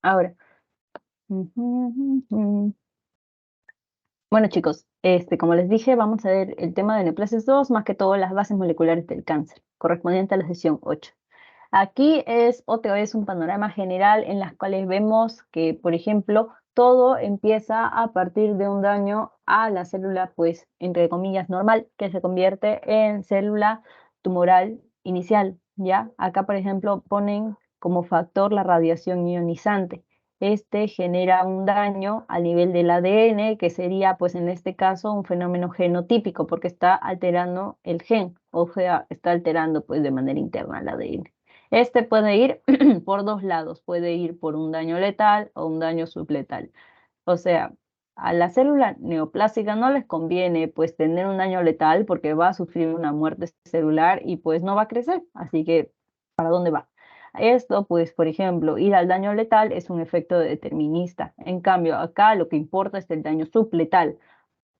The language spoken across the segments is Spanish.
Ahora. Ujú, ujú. Bueno, chicos, como les dije, vamos a ver el tema de neoplasias 2, más que todo las bases moleculares del cáncer, correspondiente a la sesión 8. Aquí es otra vez un panorama general en las cuales vemos que, por ejemplo, todo empieza a partir de un daño a la célula, pues, entre comillas, normal, que se convierte en célula tumoral inicial, ¿ya? Acá, por ejemplo, ponen como factor la radiación ionizante. Este genera un daño a nivel del ADN, que sería, pues, en este caso, un fenómeno genotípico, porque está alterando el gen, o sea, está alterando, pues, de manera interna el ADN. Este puede ir por dos lados, puede ir por un daño letal o un daño subletal. O sea, a la célula neoplásica no les conviene pues tener un daño letal porque va a sufrir una muerte celular y pues no va a crecer. Así que, ¿para dónde va? Esto, pues, por ejemplo, ir al daño letal es un efecto determinista. En cambio, acá lo que importa es el daño subletal,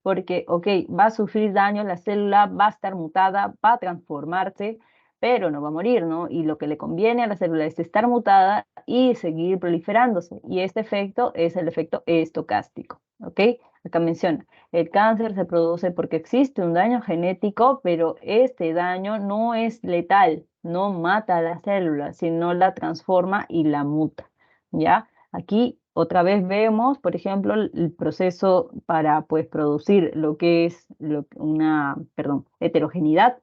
porque, ok, va a sufrir daño, la célula va a estar mutada, va a transformarse, pero no va a morir, ¿no? Y lo que le conviene a la célula es estar mutada y seguir proliferándose. Y este efecto es el efecto estocástico, ¿ok? Acá menciona, el cáncer se produce porque existe un daño genético, pero este daño no es letal, no mata a la célula, sino la transforma y la muta, ¿ya? Aquí otra vez vemos, por ejemplo, el proceso para pues, producir lo que es una, perdón, heterogeneidad.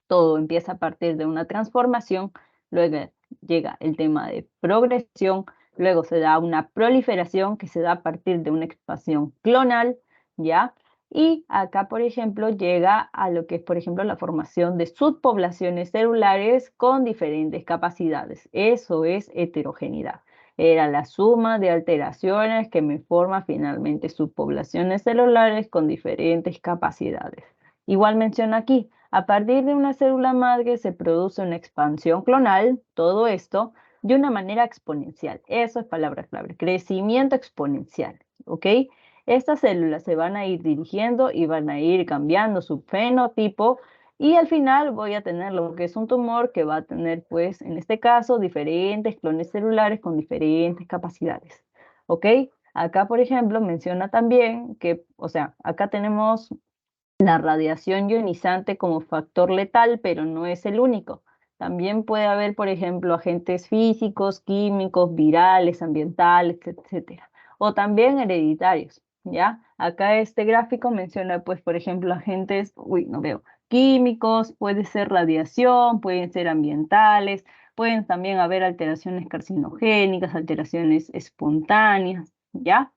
Todo empieza a partir de una transformación, luego llega el tema de progresión, luego se da una proliferación que se da a partir de una expansión clonal, ¿ya? Y acá, por ejemplo, llega a lo que es, por ejemplo, la formación de subpoblaciones celulares con diferentes capacidades. Eso es heterogeneidad. Era la suma de alteraciones que me forma finalmente subpoblaciones celulares con diferentes capacidades. Igual menciona aquí, a partir de una célula madre se produce una expansión clonal, todo esto de una manera exponencial. Eso es palabra clave, crecimiento exponencial, ¿ok? Estas células se van a ir dirigiendo y van a ir cambiando su fenotipo y al final voy a tener lo que es un tumor que va a tener, pues, en este caso, diferentes clones celulares con diferentes capacidades, ¿ok? Acá, por ejemplo, menciona también que, o sea, acá tenemos la radiación ionizante como factor letal, pero no es el único. También puede haber, por ejemplo, agentes físicos, químicos, virales, ambientales, etcétera. O también hereditarios, ¿ya? Acá este gráfico menciona, pues, por ejemplo, agentes, uy, no veo, químicos, puede ser radiación, pueden ser ambientales, pueden también haber alteraciones carcinogénicas, alteraciones espontáneas, ¿ya?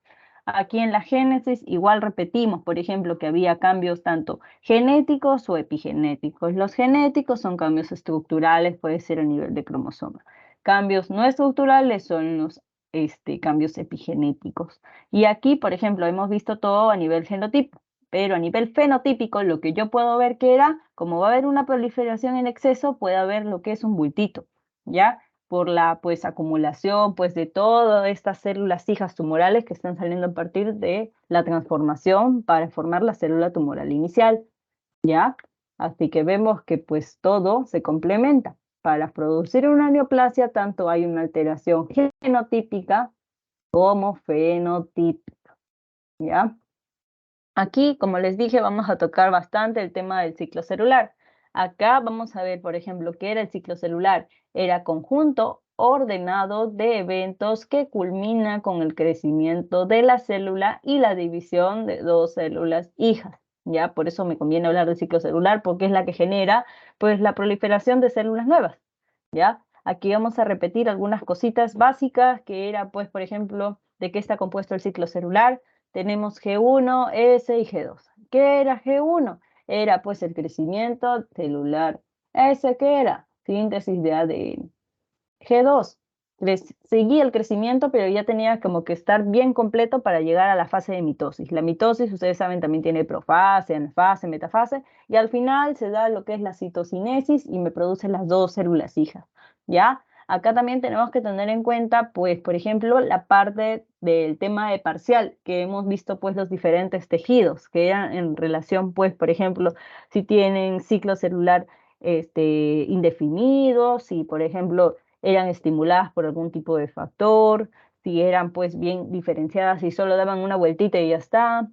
Aquí en la génesis igual repetimos, por ejemplo, que había cambios tanto genéticos o epigenéticos. Los genéticos son cambios estructurales, puede ser a nivel de cromosoma. Cambios no estructurales son los cambios epigenéticos. Y aquí, por ejemplo, hemos visto todo a nivel genotipo, pero a nivel fenotípico, lo que yo puedo ver que era, como va a haber una proliferación en exceso, puede haber lo que es un bultito, ¿ya? Por la pues acumulación pues de todas estas células hijas tumorales que están saliendo a partir de la transformación para formar la célula tumoral inicial, ¿ya? Así que vemos que pues todo se complementa. Para producir una neoplasia tanto hay una alteración genotípica como fenotípica, ¿ya? Aquí, como les dije, vamos a tocar bastante el tema del ciclo celular. Acá vamos a ver, por ejemplo, qué era el ciclo celular. Era conjunto ordenado de eventos que culmina con el crecimiento de la célula y la división de dos células hijas. Ya, por eso me conviene hablar del ciclo celular, porque es la que genera, pues, la proliferación de células nuevas. ¿Ya? Aquí vamos a repetir algunas cositas básicas que era, pues, por ejemplo, de qué está compuesto el ciclo celular. Tenemos G1, S y G2. ¿Qué era G1? Era pues el crecimiento celular. ¿S qué era? Síntesis de ADN. G2, seguía el crecimiento, pero ya tenía como que estar bien completo para llegar a la fase de mitosis. La mitosis, ustedes saben, también tiene profase, anafase, metafase, y al final se da lo que es la citocinesis y me produce las dos células hijas, ¿ya? Acá también tenemos que tener en cuenta, pues, por ejemplo, la parte del tema de parcial, que hemos visto, pues, los diferentes tejidos, que eran en relación, pues, por ejemplo, si tienen ciclo celular indefinido, si, por ejemplo, eran estimuladas por algún tipo de factor, si eran pues bien diferenciadas y solo daban una vueltita y ya está.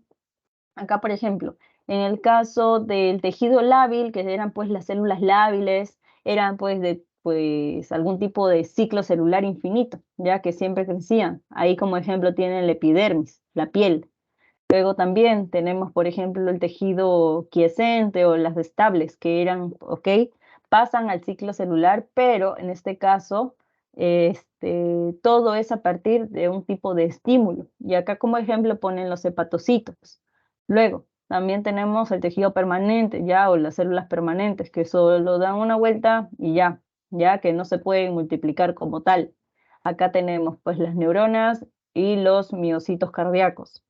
Acá, por ejemplo, en el caso del tejido lábil, que eran pues las células lábiles, eran pues de pues algún tipo de ciclo celular infinito, ya que siempre crecían. Ahí como ejemplo tienen la epidermis, la piel. Luego también tenemos, por ejemplo, el tejido quiescente o las estables, que eran, ok, pasan al ciclo celular, pero en este caso, todo es a partir de un tipo de estímulo. Y acá como ejemplo ponen los hepatocitos. Luego, también tenemos el tejido permanente, ya, o las células permanentes, que solo dan una vuelta y ya que no se pueden multiplicar como tal. Acá tenemos pues las neuronas y los miocitos cardíacos.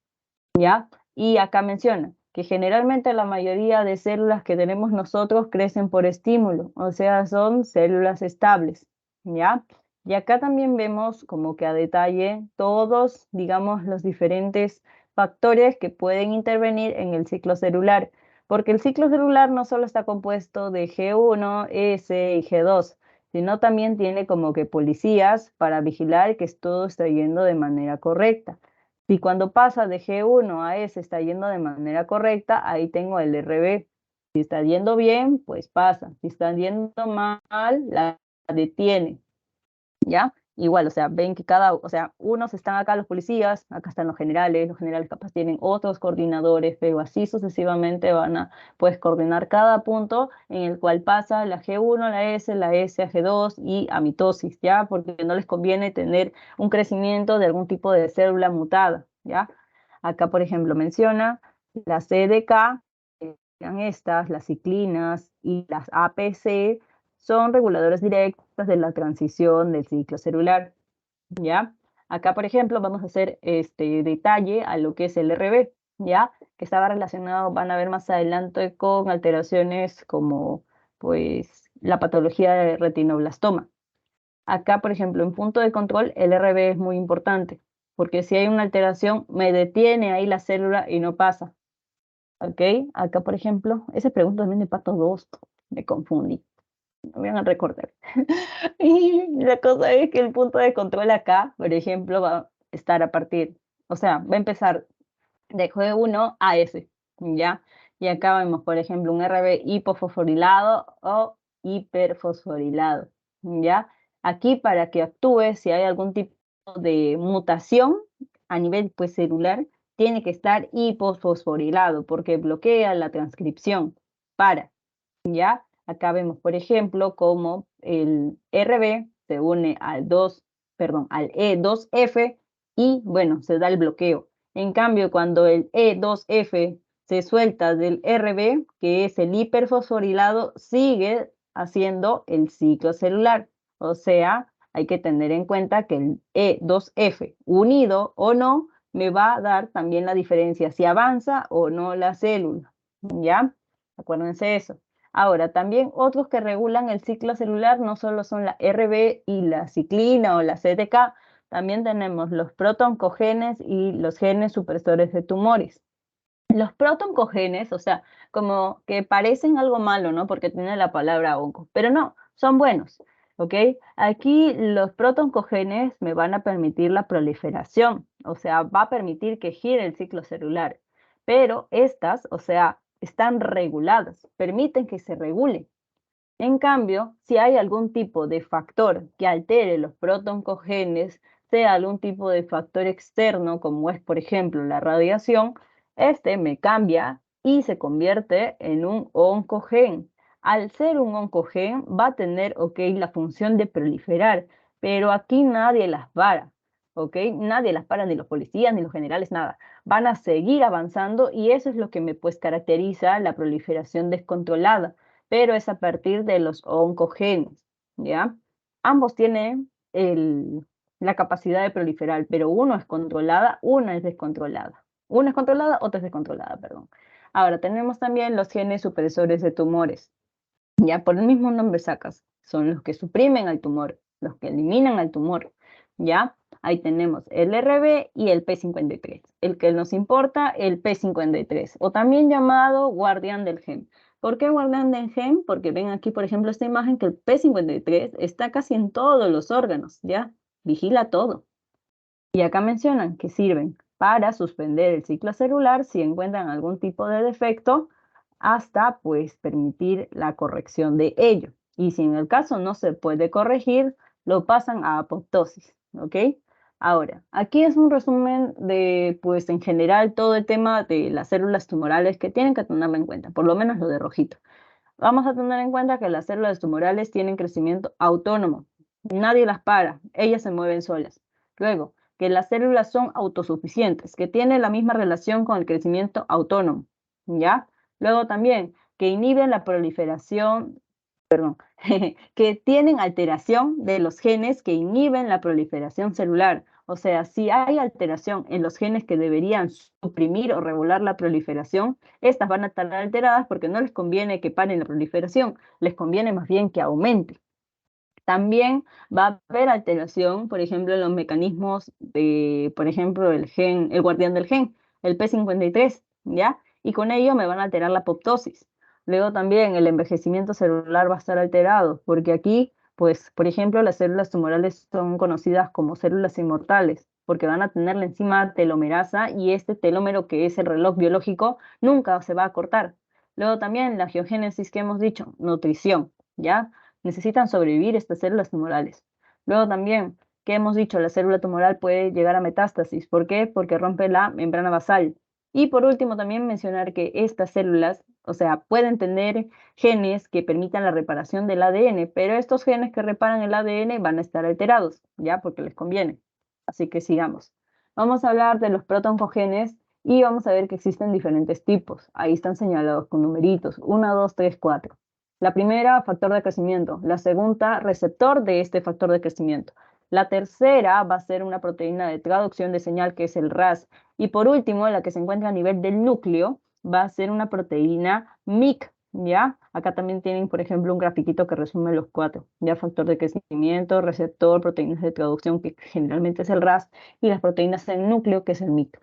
¿Ya? Y acá menciona que generalmente la mayoría de células que tenemos nosotros crecen por estímulo, o sea, son células estables, ¿ya? Y acá también vemos como que a detalle todos, digamos, los diferentes factores que pueden intervenir en el ciclo celular, porque el ciclo celular no solo está compuesto de G1, S y G2, sino también tiene como que policías para vigilar que todo está yendo de manera correcta. Si cuando pasa de G1 a S está yendo de manera correcta, ahí tengo el RB. Si está yendo bien, pues pasa. Si está yendo mal, la detiene. ¿Ya? Igual, o sea, ven que o sea, unos están acá los policías, acá están los generales capaz tienen otros coordinadores, pero así sucesivamente van a, pues, coordinar cada punto en el cual pasa la G1, la S a G2 y a mitosis, ¿ya? Porque no les conviene tener un crecimiento de algún tipo de célula mutada, ¿ya? Acá, por ejemplo, menciona la CDK, que eran estas, las ciclinas y las APC, son reguladores directos de la transición del ciclo celular, ¿ya? Acá, por ejemplo, vamos a hacer este detalle a lo que es el RB, ¿ya? Que estaba relacionado, van a ver más adelante, con alteraciones como, pues, la patología de retinoblastoma. Acá, por ejemplo, en punto de control, el RB es muy importante, porque si hay una alteración, me detiene ahí la célula y no pasa, ¿ok? Acá, por ejemplo, esa pregunta también de Pato 2, me confundí, no me van a recordar. Y la cosa es que el punto de control acá, por ejemplo, va a estar a partir, o sea, va a empezar de G1 a S, ¿ya? Y acá vemos, por ejemplo, un RB hipofosforilado o hiperfosforilado, ¿ya? Aquí para que actúe, si hay algún tipo de mutación a nivel pues, celular, tiene que estar hipofosforilado porque bloquea la transcripción para, ¿ya? Acá vemos, por ejemplo, cómo el RB se une al al E2F y, bueno, se da el bloqueo. En cambio, cuando el E2F se suelta del RB, que es el hiperfosforilado, sigue haciendo el ciclo celular. O sea, hay que tener en cuenta que el E2F, unido o no, me va a dar también la diferencia si avanza o no la célula. ¿Ya? Acuérdense eso. Ahora, también otros que regulan el ciclo celular no solo son la RB y la ciclina o la CDK, también tenemos los protoncogenes y los genes supresores de tumores. Los protoncogenes, o sea, como que parecen algo malo, ¿no? Porque tiene la palabra onco, pero no, son buenos, ¿ok? Aquí los protoncogenes me van a permitir la proliferación, o sea, va a permitir que gire el ciclo celular, pero estas, o sea, están reguladas, permiten que se regule. En cambio, si hay algún tipo de factor que altere los protoncogenes, sea algún tipo de factor externo, como es, por ejemplo, la radiación, este me cambia y se convierte en un oncogen. Al ser un oncogen, va a tener, ok, la función de proliferar, pero aquí nadie las para, ok, nadie las para, ni los policías, ni los generales, nada. Van a seguir avanzando y eso es lo que me pues caracteriza la proliferación descontrolada, pero es a partir de los oncogenes, ¿ya? Ambos tienen la capacidad de proliferar, pero uno es controlada, una es descontrolada. Una es controlada, otra es descontrolada, perdón. Ahora, tenemos también los genes supresores de tumores. Ya por el mismo nombre sacas, son los que suprimen al tumor, los que eliminan al tumor. ¿Ya? Ahí tenemos el RB y el P53. El que nos importa, el P53, o también llamado guardián del gen. ¿Por qué guardián del gen? Porque ven aquí, por ejemplo, esta imagen que el P53 está casi en todos los órganos, ¿ya? Vigila todo. Y acá mencionan que sirven para suspender el ciclo celular si encuentran algún tipo de defecto hasta pues permitir la corrección de ello. Y si en el caso no se puede corregir, lo pasan a apoptosis, ¿ok? Ahora, aquí es un resumen de pues en general todo el tema de las células tumorales que tienen que tenerlo en cuenta, por lo menos lo de rojito. Vamos a tener en cuenta que las células tumorales tienen crecimiento autónomo. Nadie las para, ellas se mueven solas. Luego, que las células son autosuficientes, que tienen la misma relación con el crecimiento autónomo, ¿ya? Luego también, que inhiben la proliferación, que tienen alteración de los genes que inhiben la proliferación celular. O sea, si hay alteración en los genes que deberían suprimir o regular la proliferación, estas van a estar alteradas porque no les conviene que paren la proliferación, les conviene más bien que aumente. También va a haber alteración, por ejemplo, en los mecanismos de, por ejemplo, el gen, el guardián del gen, el P53, ¿ya? Y con ello me van a alterar la apoptosis. Luego también el envejecimiento celular va a estar alterado, porque aquí, pues, por ejemplo, las células tumorales son conocidas como células inmortales, porque van a tener la enzima telomerasa y este telómero, que es el reloj biológico, nunca se va a cortar. Luego también la geogénesis que hemos dicho, nutrición, ¿ya? Necesitan sobrevivir estas células tumorales. Luego también, ¿qué hemos dicho? La célula tumoral puede llegar a metástasis. ¿Por qué? Porque rompe la membrana basal. Y por último, también mencionar que estas células, o sea, pueden tener genes que permitan la reparación del ADN, pero estos genes que reparan el ADN van a estar alterados, ¿ya? Porque les conviene. Así que sigamos. Vamos a hablar de los protoncogenes y vamos a ver que existen diferentes tipos. Ahí están señalados con numeritos, 1, 2, 3, 4. La primera, factor de crecimiento. La segunda, receptor de este factor de crecimiento. La tercera va a ser una proteína de traducción de señal, que es el RAS. Y por último, la que se encuentra a nivel del núcleo, va a ser una proteína MYC, ¿ya? Acá también tienen, por ejemplo, un grafiquito que resume los cuatro, ¿ya? Factor de crecimiento, receptor, proteínas de traducción, que generalmente es el RAS, y las proteínas del núcleo, que es el MYC.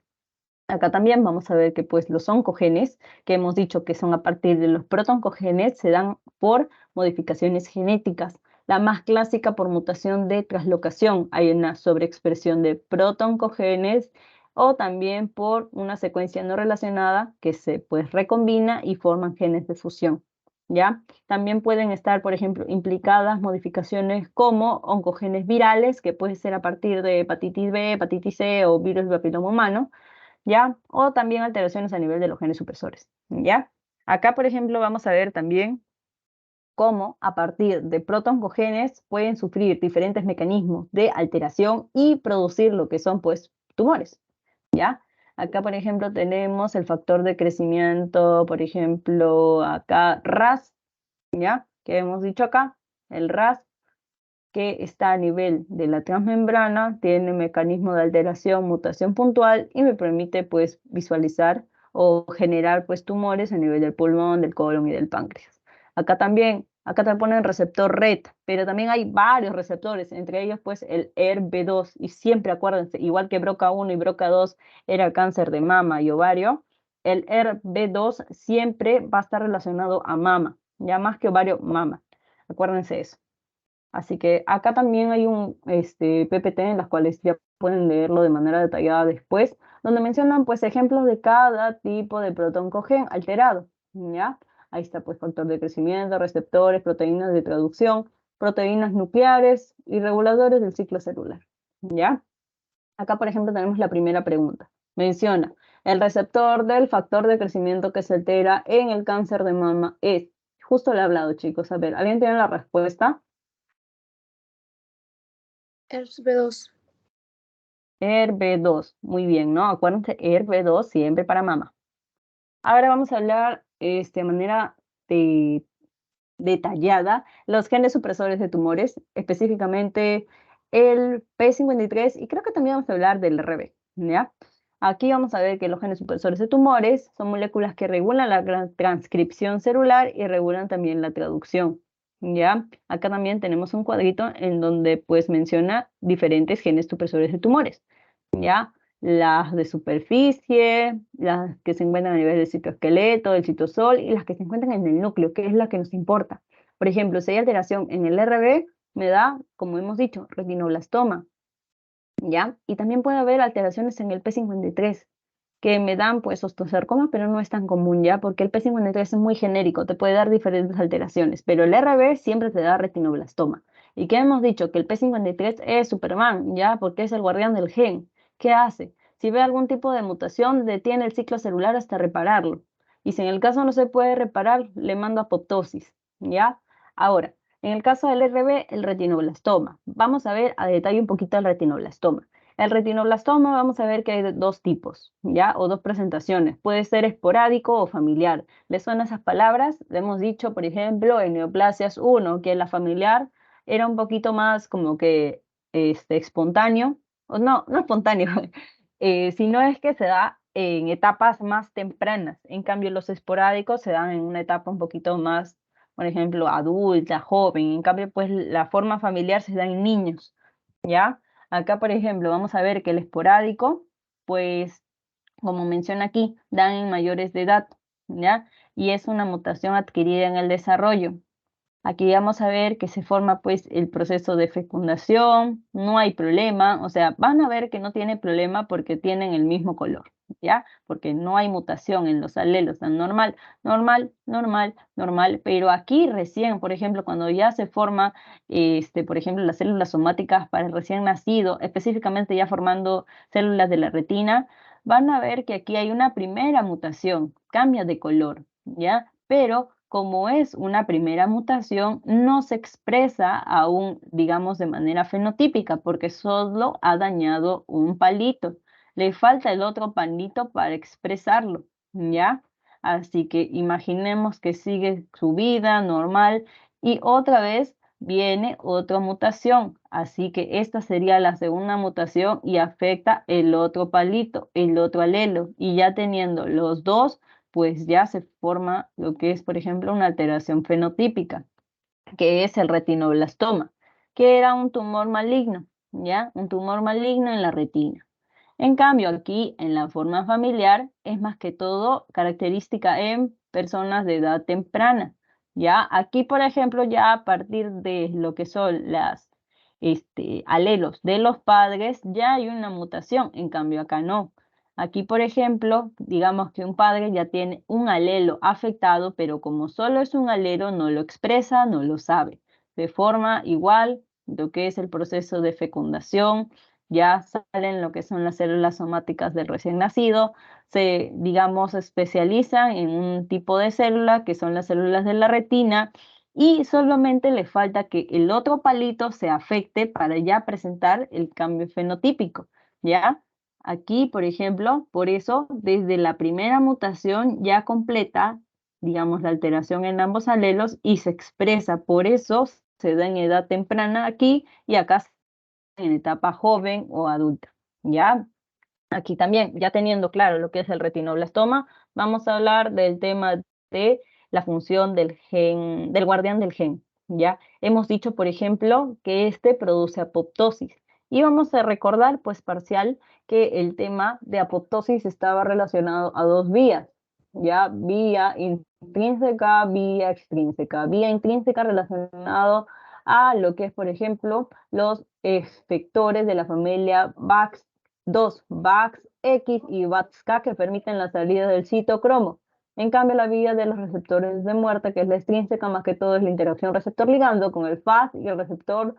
Acá también vamos a ver que pues los oncogenes, que hemos dicho que son a partir de los protoncogenes, se dan por modificaciones genéticas. La más clásica por mutación de translocación. Hay una sobreexpresión de protoncogenes o también por una secuencia no relacionada que se pues recombina y forman genes de fusión. ¿Ya? También pueden estar, por ejemplo, implicadas modificaciones como oncogenes virales, que puede ser a partir de hepatitis B, hepatitis C o virus del papiloma humano, ¿ya? O también alteraciones a nivel de los genes supresores, ¿ya? Acá, por ejemplo, vamos a ver también cómo a partir de protoncogenes pueden sufrir diferentes mecanismos de alteración y producir lo que son, pues, tumores, ¿ya? Acá, por ejemplo, tenemos el factor de crecimiento, por ejemplo, acá RAS, ¿ya? Que hemos dicho acá, el RAS, que está a nivel de la transmembrana, tiene mecanismo de alteración, mutación puntual y me permite pues visualizar o generar pues tumores a nivel del pulmón, del colon y del páncreas. Acá también, acá te ponen receptor RET, pero también hay varios receptores, entre ellos pues el ERB2 y siempre acuérdense, igual que BRCA1 y BRCA2 era cáncer de mama y ovario, el ERB2 siempre va a estar relacionado a mama, ya más que ovario, mama. Acuérdense eso. Así que acá también hay un PPT en las cuales ya pueden leerlo de manera detallada después, donde mencionan pues ejemplos de cada tipo de protoncogen alterado, ¿ya? Ahí está pues factor de crecimiento, receptores, proteínas de traducción, proteínas nucleares y reguladores del ciclo celular, ¿ya? Acá, por ejemplo, tenemos la primera pregunta. Menciona, el receptor del factor de crecimiento que se altera en el cáncer de mama es, justo le he hablado, chicos, a ver, ¿alguien tiene la respuesta? ERB2. ERB2, muy bien, ¿no? Acuérdense, ERB2 siempre para mamá. Ahora vamos a hablar de manera detallada los genes supresores de tumores, específicamente el P53 y creo que también vamos a hablar del RB, ¿ya? Aquí vamos a ver que los genes supresores de tumores son moléculas que regulan la transcripción celular y regulan también la traducción, ¿ya? Acá también tenemos un cuadrito en donde pues menciona diferentes genes supresores de tumores, ¿ya? Las de superficie, las que se encuentran a nivel del citoesqueleto, del citosol y las que se encuentran en el núcleo, que es la que nos importa. Por ejemplo, si hay alteración en el RB, me da, como hemos dicho, retinoblastoma. ¿ya? Y también puede haber alteraciones en el P53 que me dan pues osteosarcoma, pero no es tan común ya, porque el P53 es muy genérico, te puede dar diferentes alteraciones, pero el RB siempre te da retinoblastoma. ¿Y qué hemos dicho? Que el P53 es Superman, ya, porque es el guardián del gen. ¿Qué hace? Si ve algún tipo de mutación, detiene el ciclo celular hasta repararlo. Y si en el caso no se puede reparar, le mando apoptosis, ¿ya? Ahora, en el caso del RB, el retinoblastoma. Vamos a ver a detalle un poquito el retinoblastoma. El retinoblastoma vamos a ver que hay dos tipos, ¿ya? O dos presentaciones. Puede ser esporádico o familiar. ¿Les suenan esas palabras? Le hemos dicho, por ejemplo, en neoplasias 1, que la familiar era un poquito más como que espontáneo, o no, no espontáneo, sino es que se da en etapas más tempranas. En cambio, los esporádicos se dan en una etapa un poquito más, por ejemplo, adulta, joven. En cambio, pues la forma familiar se da en niños, ¿ya? Acá, por ejemplo, vamos a ver que el esporádico, pues, como menciona aquí, dan en mayores de edad, ¿ya? Y es una mutación adquirida en el desarrollo. Aquí vamos a ver que se forma pues el proceso de fecundación, no hay problema, o sea, van a ver que no tiene problema porque tienen el mismo color, ¿ya? Porque no hay mutación en los alelos, tan normal, normal, normal, normal, pero aquí recién, por ejemplo, cuando ya se forma, por ejemplo, las células somáticas para el recién nacido, específicamente ya formando células de la retina, van a ver que aquí hay una primera mutación, cambia de color, ¿ya? Pero como es una primera mutación, no se expresa aún, digamos, de manera fenotípica, porque solo ha dañado un palito. Le falta el otro palito para expresarlo, ¿ya? Así que imaginemos que sigue su vida normal y otra vez viene otra mutación. Así que esta sería la segunda mutación y afecta el otro palito, el otro alelo. Y ya teniendo los dos, pues ya se forma lo que es, por ejemplo, una alteración fenotípica, que es el retinoblastoma, que era un tumor maligno, ¿ya? Un tumor maligno en la retina. En cambio, aquí en la forma familiar es más que todo característica en personas de edad temprana, ¿ya? Aquí, por ejemplo, ya a partir de lo que son las alelos de los padres, ya hay una mutación, en cambio acá no. Aquí, por ejemplo, digamos que un padre ya tiene un alelo afectado, pero como solo es un alelo, no lo expresa, no lo sabe. De forma igual, lo que es el proceso de fecundación, ya salen lo que son las células somáticas del recién nacido, se, digamos, especializan en un tipo de célula que son las células de la retina y solamente le falta que el otro palito se afecte para ya presentar el cambio fenotípico, ¿ya? Aquí, por ejemplo, por eso, desde la primera mutación ya completa, digamos, la alteración en ambos alelos y se expresa, por eso se da en edad temprana aquí y acá en etapa joven o adulta, ¿ya? Aquí también, ya teniendo claro lo que es el retinoblastoma, vamos a hablar del tema de la función del gen, del guardián del gen, ¿ya? Hemos dicho, por ejemplo, que este produce apoptosis. Y vamos a recordar, pues, parcial, que el tema de apoptosis estaba relacionado a dos vías, ¿ya? Vía intrínseca, vía extrínseca. Vía intrínseca relacionado a lo que es, por ejemplo, los efectores de la familia VAX dos VAX-X y VAX-K que permiten la salida del citocromo. En cambio, la vía de los receptores de muerte, que es la extrínseca, más que todo es la interacción receptor-ligando con el FAS y el receptor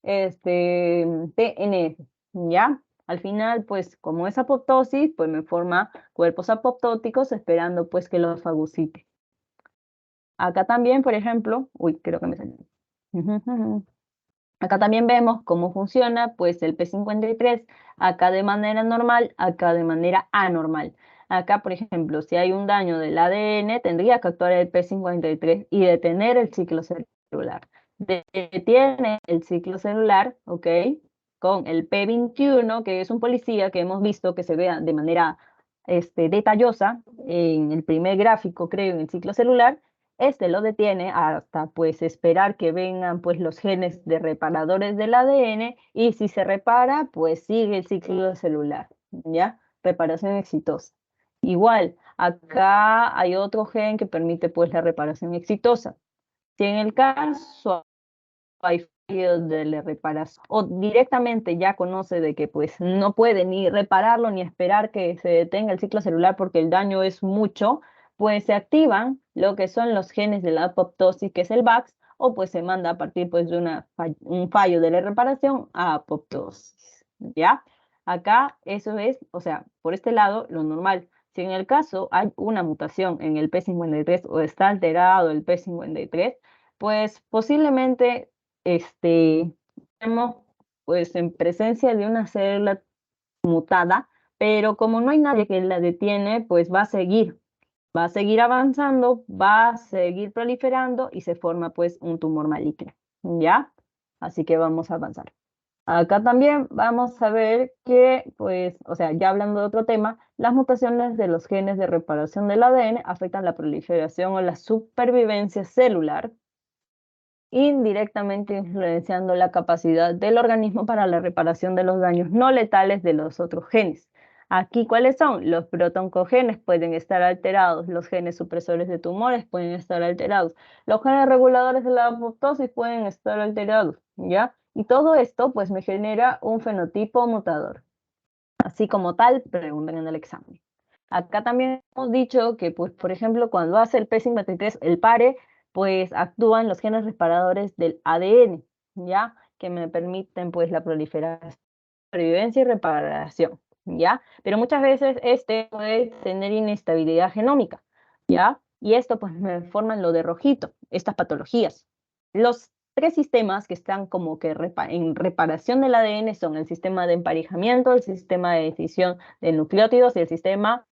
TNF, ¿ya? Al final, pues, como es apoptosis, pues me forma cuerpos apoptóticos esperando, pues, que los fagocite. Acá también, por ejemplo, uy, creo que me salió. Acá también vemos cómo funciona pues el P53, acá de manera normal, acá de manera anormal. Acá, por ejemplo, si hay un daño del ADN, tendría que actuar el P53 y detener el ciclo celular. Detiene el ciclo celular, ¿ok? Con el P21, que es un policía que hemos visto que se vea de manera detallosa en el primer gráfico, creo, en el ciclo celular, este lo detiene hasta pues esperar que vengan pues los genes de reparadores del ADN y si se repara pues sigue el ciclo celular, ¿ya? Reparación exitosa. Igual, acá hay otro gen que permite pues la reparación exitosa. Si en el caso hay de la reparación o directamente ya conoce de que pues no puede ni repararlo ni esperar que se detenga el ciclo celular porque el daño es mucho, pues se activan lo que son los genes de la apoptosis, que es el VAX, o pues se manda a partir pues de un fallo de la reparación a apoptosis, ¿ya? Acá eso es, o sea, por este lado, lo normal. Si en el caso hay una mutación en el P53 o está alterado el P53, pues posiblemente estemos pues en presencia de una célula mutada, pero como no hay nadie que la detiene, pues va a seguir avanzando, va a seguir proliferando y se forma pues un tumor maligno, ¿ya? Así que vamos a avanzar. Acá también vamos a ver que, pues, o sea, ya hablando de otro tema, las mutaciones de los genes de reparación del ADN afectan la proliferación o la supervivencia celular, indirectamente influenciando la capacidad del organismo para la reparación de los daños no letales de los otros genes. Aquí, ¿cuáles son? Los protoncogenes pueden estar alterados, los genes supresores de tumores pueden estar alterados, los genes reguladores de la apoptosis pueden estar alterados, ¿ya? Y todo esto, pues, me genera un fenotipo mutador. Así como tal, preguntan en el examen. Acá también hemos dicho que, pues, por ejemplo, cuando hace el P53, el pare, pues actúan los genes reparadores del ADN, ¿ya? Que me permiten, pues, la proliferación, supervivencia y reparación, ¿ya? Pero muchas veces este puede tener inestabilidad genómica, ¿ya? Y esto, pues, me forman lo de rojito, estas patologías. Los tres sistemas que están como que en reparación del ADN son el sistema de emparejamiento, el sistema de decisión de nucleótidos y el sistema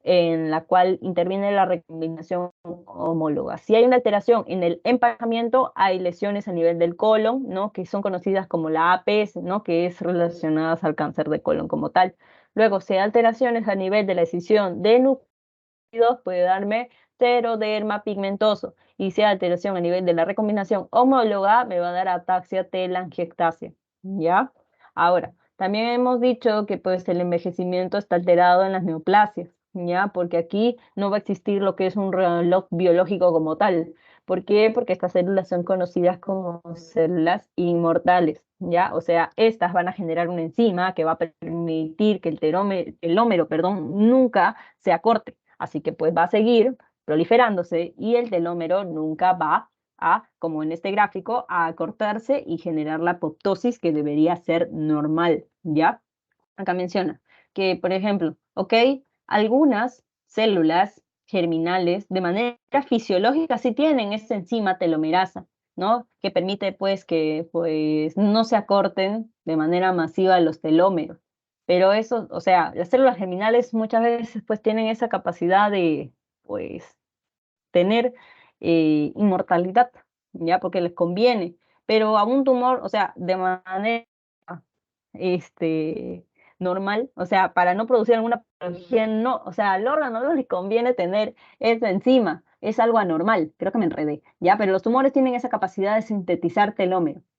en la cual interviene la recombinación homóloga. Si hay una alteración en el emparejamiento, hay lesiones a nivel del colon, ¿no? Que son conocidas como la APS, ¿no? Que es relacionadas al cáncer de colon como tal. Luego, si hay alteraciones a nivel de la decisión de núcleos, puede darme xeroderma pigmentoso. Y si hay alteración a nivel de la recombinación homóloga, me va a dar ataxia telangiectasia, ¿ya? Ahora, también hemos dicho que pues el envejecimiento está alterado en las neoplasias, ¿ya? Porque aquí no va a existir lo que es un reloj biológico como tal. ¿Por qué? Porque estas células son conocidas como células inmortales, ¿ya? O sea, estas van a generar una enzima que va a permitir que el telómero, perdón, nunca se acorte. Así que pues va a seguir proliferándose y el telómero nunca va a, como en este gráfico, a acortarse y generar la apoptosis que debería ser normal, ¿ya? Acá menciona que, por ejemplo, ok, algunas células germinales de manera fisiológica sí tienen esta enzima telomerasa, ¿no? Que permite pues que pues no se acorten de manera masiva los telómeros. Pero eso, o sea, las células germinales muchas veces pues tienen esa capacidad de pues tener inmortalidad, ¿ya? Porque les conviene. Pero a un tumor, o sea, de manera este, normal, o sea, para no producir alguna patología, no, o sea, al órgano no le conviene tener esa enzima, es algo anormal, creo que me enredé, ¿ya? Pero los tumores tienen esa capacidad de sintetizar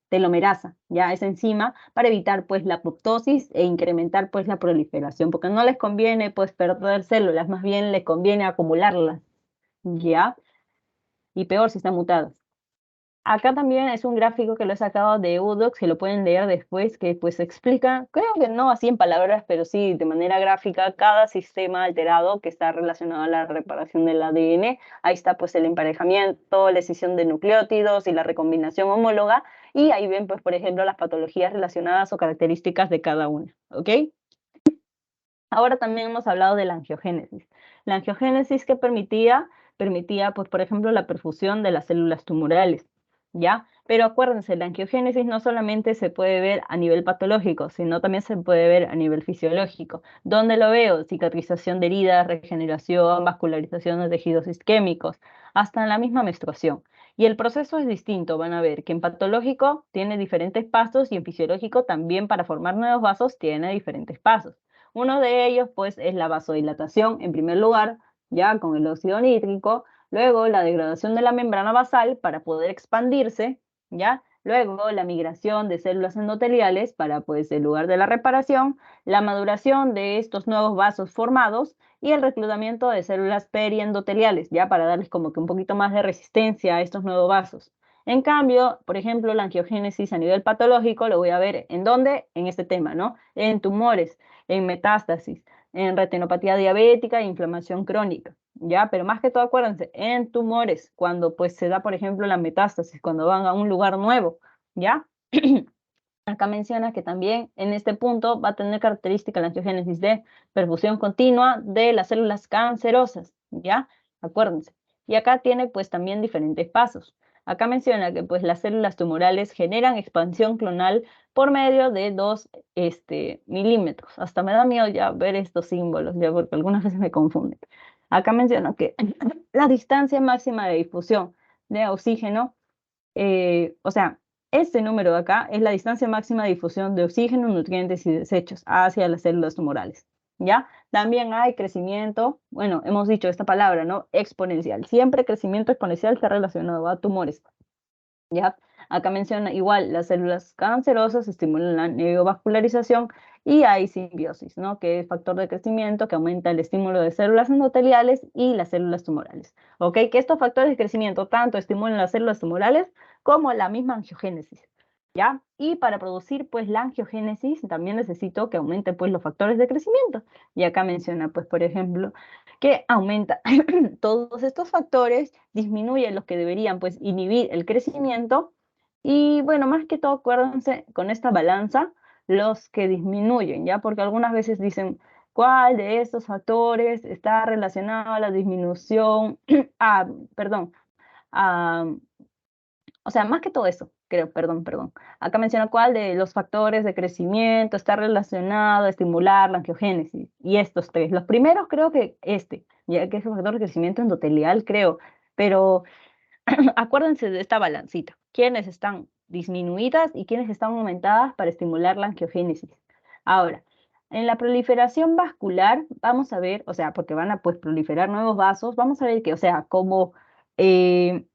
telomerasa, ¿ya? Esa enzima para evitar, pues, la apoptosis e incrementar, pues, la proliferación, porque no les conviene, pues, perder células, más bien les conviene acumularlas, ¿ya? Y peor si están mutadas. Acá también es un gráfico que lo he sacado de Udox, que lo pueden leer después, que pues explica, creo que no así en palabras, pero sí de manera gráfica, cada sistema alterado que está relacionado a la reparación del ADN. Ahí está pues el emparejamiento, la escisión de nucleótidos y la recombinación homóloga. Y ahí ven pues por ejemplo las patologías relacionadas o características de cada una, ¿ok? Ahora también hemos hablado de la angiogénesis. La angiogénesis que permitía, pues, por ejemplo, la perfusión de las células tumorales, ¿ya? Pero acuérdense, la angiogénesis no solamente se puede ver a nivel patológico, sino también se puede ver a nivel fisiológico. ¿Dónde lo veo? Cicatrización de heridas, regeneración, vascularización de tejidos isquémicos, hasta en la misma menstruación. Y el proceso es distinto, van a ver que en patológico tiene diferentes pasos y en fisiológico también para formar nuevos vasos tiene diferentes pasos. Uno de ellos, pues, es la vasodilatación, en primer lugar, ya con el óxido nítrico, luego la degradación de la membrana basal para poder expandirse, ya, luego la migración de células endoteliales para, pues, el lugar de la reparación, la maduración de estos nuevos vasos formados y el reclutamiento de células periendoteliales, ya para darles como que un poquito más de resistencia a estos nuevos vasos. En cambio, por ejemplo, la angiogénesis a nivel patológico lo voy a ver en dónde, en este tema, ¿no? En tumores, en metástasis, en retinopatía diabética e inflamación crónica, ¿ya? Pero más que todo, acuérdense, en tumores, cuando pues se da, por ejemplo, la metástasis, cuando van a un lugar nuevo, ¿ya? Acá menciona que también en este punto va a tener característica la angiogénesis de perfusión continua de las células cancerosas, ¿ya? Acuérdense. Y acá tiene pues también diferentes pasos. Acá menciona que pues las células tumorales generan expansión clonal por medio de 2 milímetros. Hasta me da miedo ya ver estos símbolos, ya porque algunas veces me confunden. Acá menciona que la distancia máxima de difusión de oxígeno, o sea, este número de acá es la distancia máxima de difusión de oxígeno, nutrientes y desechos hacia las células tumorales, ¿ya? También hay crecimiento, bueno, hemos dicho esta palabra, ¿no? Exponencial. Siempre crecimiento exponencial está relacionado a tumores, ¿ya? Acá menciona igual, las células cancerosas estimulan la neovascularización y hay simbiosis, ¿no? Que es factor de crecimiento que aumenta el estímulo de células endoteliales y las células tumorales, ¿ok? Que estos factores de crecimiento tanto estimulan las células tumorales como la misma angiogénesis, ¿ya? Y para producir, pues, la angiogénesis también necesito que aumente, pues, los factores de crecimiento. Y acá menciona, pues, por ejemplo, que aumenta todos estos factores, disminuyen los que deberían, pues, inhibir el crecimiento. Y bueno, más que todo, acuérdense con esta balanza, los que disminuyen, ¿ya? Porque algunas veces dicen, ¿cuál de estos factores está relacionado a la disminución, perdón, a, o sea, más que todo eso, creo, perdón. Acá menciona cuál de los factores de crecimiento está relacionado a estimular la angiogénesis. Y estos tres. Los primeros creo que ya que es el factor de crecimiento endotelial, creo. Pero acuérdense de esta balancita. ¿Quiénes están disminuidas y quiénes están aumentadas para estimular la angiogénesis? Ahora, en la proliferación vascular, vamos a ver, o sea, porque van a pues proliferar nuevos vasos, vamos a ver que, o sea, como eh,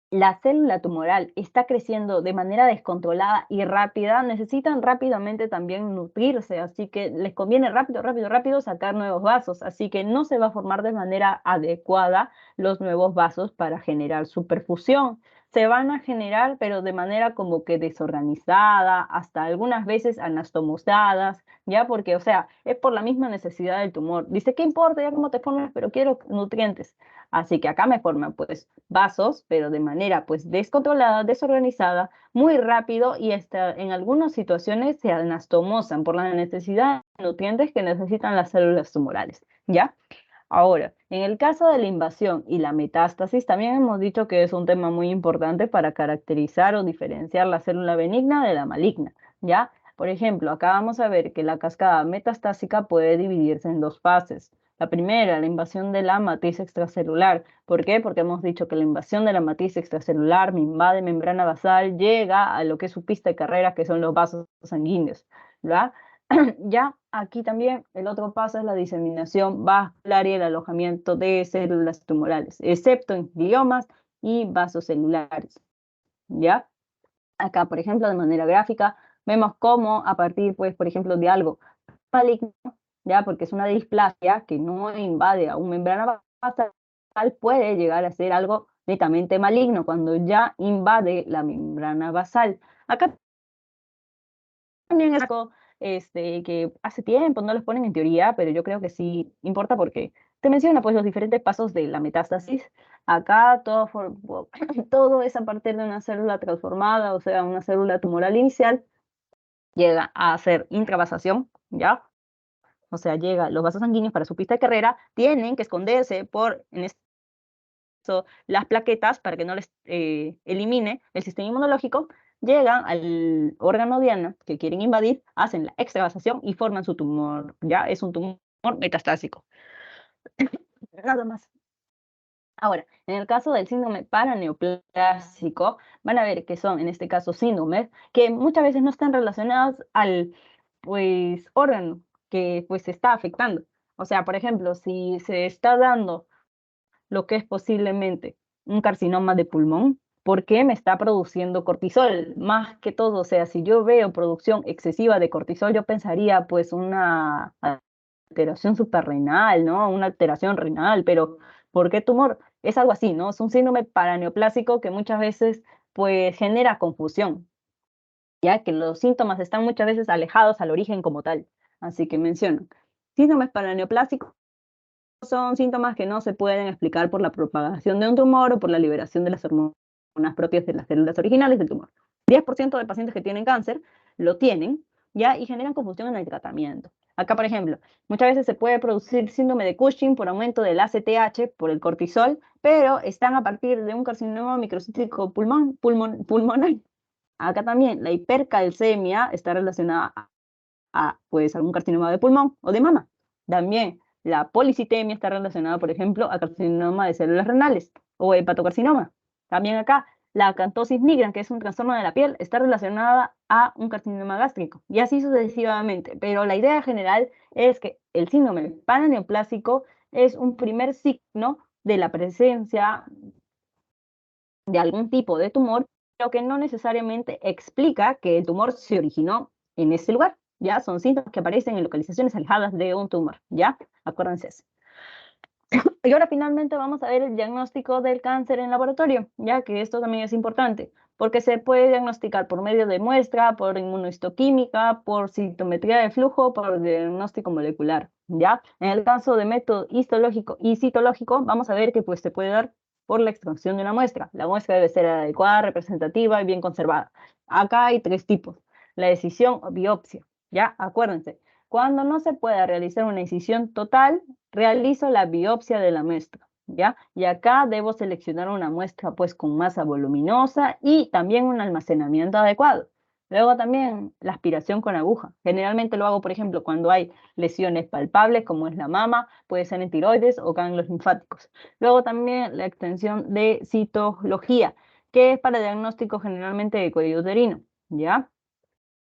la célula tumoral está creciendo de manera descontrolada y rápida, necesitan rápidamente también nutrirse, así que les conviene rápido sacar nuevos vasos, así que no se va a formar de manera adecuada los nuevos vasos para generar su perfusión. Se van a generar, pero de manera como que desorganizada, hasta algunas veces anastomosadas, ya porque, o sea, es por la misma necesidad del tumor. Dice, ¿qué importa ya cómo te formas? Pero quiero nutrientes. Así que acá me forman pues vasos, pero de manera pues descontrolada, desorganizada, muy rápido y hasta en algunas situaciones se anastomosan por la necesidad de nutrientes que necesitan las células tumorales, ¿ya? Ahora, en el caso de la invasión y la metástasis, también hemos dicho que es un tema muy importante para caracterizar o diferenciar la célula benigna de la maligna, ¿ya? Por ejemplo, acá vamos a ver que la cascada metastásica puede dividirse en 2 fases. La primera, la invasión de la matriz extracelular. ¿Por qué? Porque hemos dicho que la invasión de la matriz extracelular me invade membrana basal, llega a lo que es su pista de carrera, que son los vasos sanguíneos, ¿verdad? Ya aquí también el otro paso es la diseminación vascular y el alojamiento de células tumorales, excepto en gliomas y vasos celulares, ¿ya? Acá, por ejemplo, de manera gráfica, vemos cómo a partir, pues, por ejemplo, de algo maligno, ¿ya? Porque es una displasia que no invade a una membrana basal, puede llegar a ser algo netamente maligno cuando ya invade la membrana basal. Acá también es algo que hace tiempo no los ponen en teoría, pero yo creo que sí importa porque te menciona pues los diferentes pasos de la metástasis. Acá todo, todo es a partir de una célula transformada, o sea, una célula tumoral inicial, llega a hacer intravasación, ¿ya? O sea, llega los vasos sanguíneos para su pista de carrera, tienen que esconderse en las plaquetas para que no les elimine el sistema inmunológico, llegan al órgano diana que quieren invadir, hacen la extravasación y forman su tumor. Ya es un tumor metastásico. Nada más. Ahora, en el caso del síndrome paraneoplásico, van a ver que son, en este caso, síndromes que muchas veces no están relacionados al, pues, órgano que, pues, se está afectando. O sea, por ejemplo, si se está dando lo que es posiblemente un carcinoma de pulmón, porque me está produciendo cortisol. Más que todo, o sea, si yo veo producción excesiva de cortisol, yo pensaría pues una alteración suprarrenal, ¿no? Una alteración renal, pero ¿por qué tumor? Es algo así, ¿no? Es un síndrome paraneoplásico que muchas veces pues genera confusión, ya que los síntomas están muchas veces alejados al origen como tal. Así que menciono, síntomas para el neoplásico son síntomas que no se pueden explicar por la propagación de un tumor o por la liberación de las hormonas propias de las células originales del tumor. 10% de pacientes que tienen cáncer lo tienen, ¿ya? Y generan confusión en el tratamiento. Acá, por ejemplo, muchas veces se puede producir síndrome de Cushing por aumento del ACTH, por el cortisol, pero están a partir de un carcinoma microcíclico pulmonar. Acá también la hipercalcemia está relacionada a pues, algún carcinoma de pulmón o de mama. También la policitemia está relacionada, por ejemplo, a carcinoma de células renales o hepatocarcinoma. También acá la acantosis nigrans, que es un trastorno de la piel, está relacionada a un carcinoma gástrico y así sucesivamente. Pero la idea general es que el síndrome paraneoplásico es un primer signo de la presencia de algún tipo de tumor, pero que no necesariamente explica que el tumor se originó en ese lugar, ¿ya? Son síntomas que aparecen en localizaciones alejadas de un tumor, ¿ya? Acuérdense eso. Y ahora finalmente vamos a ver el diagnóstico del cáncer en laboratorio, ya que esto también es importante, porque se puede diagnosticar por medio de muestra, por inmunohistoquímica, por citometría de flujo, por diagnóstico molecular, ¿ya? En el caso de método histológico y citológico, vamos a ver que pues se puede dar por la extracción de una muestra. La muestra debe ser adecuada, representativa y bien conservada. Acá hay 3 tipos: la decisión o biopsia, ¿ya? Acuérdense, cuando no se pueda realizar una incisión total, realizo la biopsia de la muestra, ¿ya? Y acá debo seleccionar una muestra pues con masa voluminosa y también un almacenamiento adecuado. Luego también la aspiración con aguja. Generalmente lo hago, por ejemplo, cuando hay lesiones palpables, como es la mama, puede ser en tiroides o ganglios linfáticos. Luego también la extensión de citología, que es para diagnóstico generalmente de cuello uterino, ¿ya?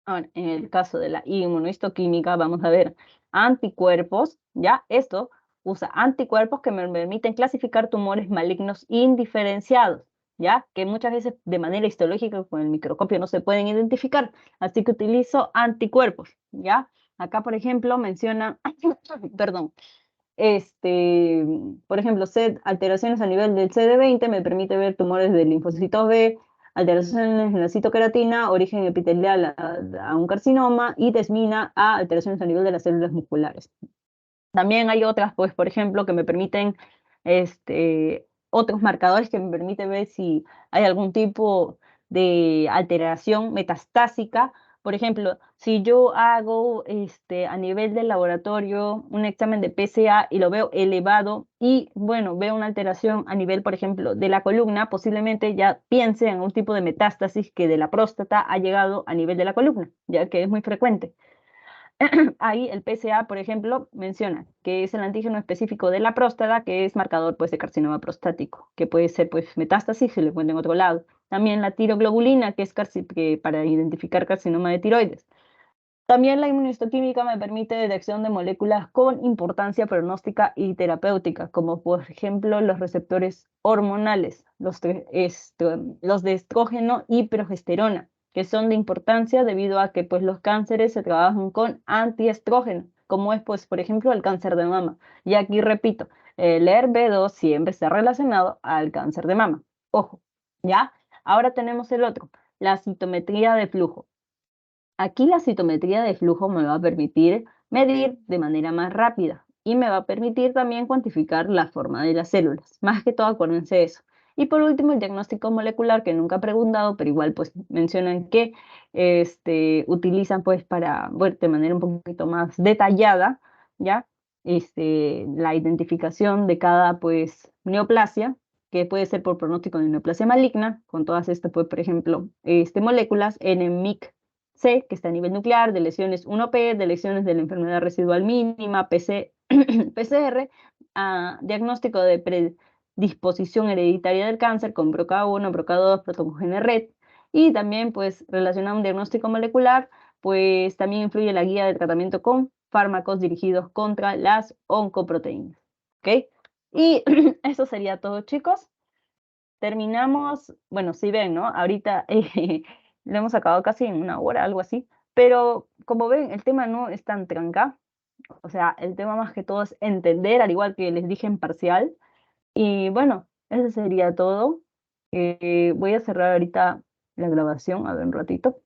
Ahora, en el caso de la inmunohistoquímica, vamos a ver anticuerpos, ¿ya? Esto usa anticuerpos que me permiten clasificar tumores malignos indiferenciados, ¿ya? Que muchas veces de manera histológica con el microscopio no se pueden identificar, así que utilizo anticuerpos, ¿ya? Acá, por ejemplo, menciona, perdón, por ejemplo, alteraciones a nivel del CD20 me permite ver tumores de linfocitos B, alteraciones en la citoqueratina, origen epitelial a un carcinoma y desmina a alteraciones a nivel de las células musculares. También hay otras, pues, por ejemplo, que me permiten, otros marcadores que me permiten ver si hay algún tipo de alteración metastásica. Por ejemplo, si yo hago a nivel del laboratorio un examen de PSA y lo veo elevado y, bueno, veo una alteración a nivel, por ejemplo, de la columna, posiblemente ya piense en un tipo de metástasis que de la próstata ha llegado a nivel de la columna, ya que es muy frecuente. Ahí el PSA, por ejemplo, menciona que es el antígeno específico de la próstata, que es marcador pues, de carcinoma prostático, que puede ser pues, metástasis si lo encuentra en otro lado. También la tiroglobulina, que es que para identificar carcinoma de tiroides. También la inmunohistoquímica me permite detección de moléculas con importancia pronóstica y terapéutica, como por ejemplo los receptores hormonales, los de estrógeno y progesterona, que son de importancia debido a que pues, los cánceres se trabajan con antiestrógeno, como es pues, por ejemplo el cáncer de mama. Y aquí repito, el HER2 siempre está relacionado al cáncer de mama. Ojo, ¿ya? Ahora tenemos el otro, la citometría de flujo. Aquí la citometría de flujo me va a permitir medir de manera más rápida y me va a permitir también cuantificar la forma de las células. Más que todo, acuérdense de eso. Y por último, el diagnóstico molecular, que nunca he preguntado, pero igual pues mencionan que utilizan pues para ver de manera un poquito más detallada, ¿ya? La identificación de cada pues neoplasia, que puede ser por pronóstico de neoplasia maligna, con todas estas, pues, por ejemplo, moléculas NMIC C, que está a nivel nuclear, de lesiones 1P, de lesiones de la enfermedad residual mínima, PCR, diagnóstico de predisposición hereditaria del cáncer con BRCA1, BRCA2, protocogene red, y también pues relacionado a un diagnóstico molecular, pues también influye la guía de tratamiento con fármacos dirigidos contra las oncoproteínas. ¿Ok? Y eso sería todo, chicos. Terminamos, bueno, si ven, ¿no? Ahorita lo hemos acabado casi en una hora, algo así, pero como ven, el tema no es tan tranca, o sea, el tema más que todo es entender, al igual que les dije en parcial, y bueno, eso sería todo. Voy a cerrar ahorita la grabación, a ver un ratito.